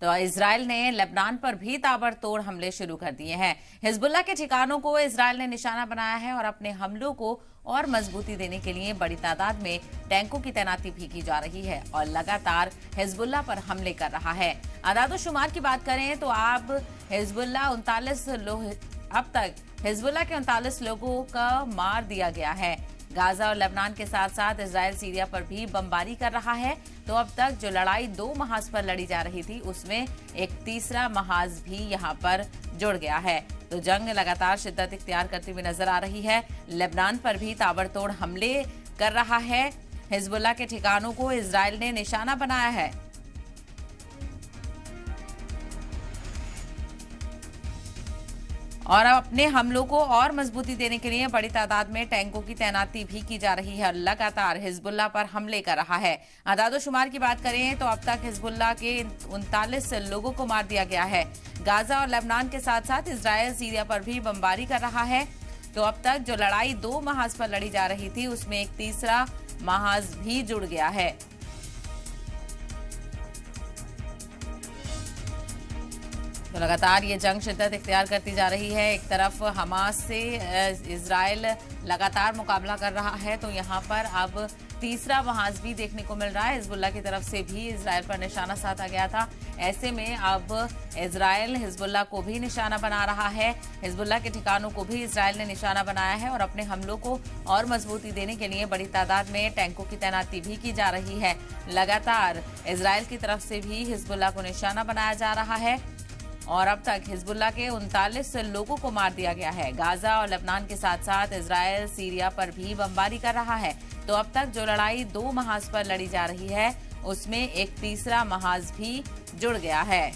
तो इजराइल ने लेबनान पर भी ताबड़तोड़ हमले शुरू कर दिए हैं। हिजबुल्लाह के ठिकानों को इजराइल ने निशाना बनाया है और अपने हमलों को और मजबूती देने के लिए बड़ी तादाद में टैंकों की तैनाती भी की जा रही है और लगातार हिजबुल्लाह पर हमले कर रहा है। आदादोशुमार की बात करें तो अब तक हिजबुल्लाह के 39 लोगों का मार दिया गया है। गाजा और लेबनान के साथ साथ इजराइल सीरिया पर भी बमबारी कर रहा है। तो अब तक जो लड़ाई 2 महाज पर लड़ी जा रही थी उसमें एक तीसरा महाज भी यहां पर जुड़ गया है। तो जंग लगातार शिद्दत इख्तियार करती हुई नजर आ रही है। लेबनान पर भी ताबड़तोड़ हमले कर रहा है। हिजबुल्लाह के ठिकानों को इजराइल ने निशाना बनाया है। और अब अपने हमलों को और मजबूती देने के लिए बड़ी तादाद में टैंकों की तैनाती भी की जा रही है और लगातार हिजबुल्लाह पर हमले कर रहा है। आदादोशुमार की बात करें तो अब तक हिजबुल्लाह के 39 लोगों को मार दिया गया है। गाजा और लेबनान के साथ साथ इजराइल सीरिया पर भी बमबारी कर रहा है। तो अब तक जो लड़ाई 2 महाज पर लड़ी जा रही थी उसमें एक तीसरा महाज भी जुड़ गया है। तो लगातार ये जंग शिद्दत इख्तियार करती जा रही है। एक तरफ हमास से इजराइल लगातार मुकाबला कर रहा है तो यहाँ पर अब तीसरा महाज भी देखने को मिल रहा है। हिजबुल्लाह की तरफ से भी इजराइल पर निशाना साधा गया था। ऐसे में अब इजराइल हिजबुल्लाह को भी निशाना बना रहा है। हिजबुल्लाह के ठिकानों को भी इजराइल ने निशाना बनाया है और अपने हमलों को और मजबूती देने के लिए बड़ी तादाद में टैंकों की तैनाती भी की जा रही है। लगातार इजराइल की तरफ से भी हिजबुल्लाह को निशाना बनाया जा रहा है और अब तक हिजबुल्लाह के 39 लोगों को मार दिया गया है। गाजा और लेबनान के साथ साथ इजराइल सीरिया पर भी बमबारी कर रहा है। तो अब तक जो लड़ाई 2 महाज पर लड़ी जा रही है उसमें एक तीसरा महाज भी जुड़ गया है।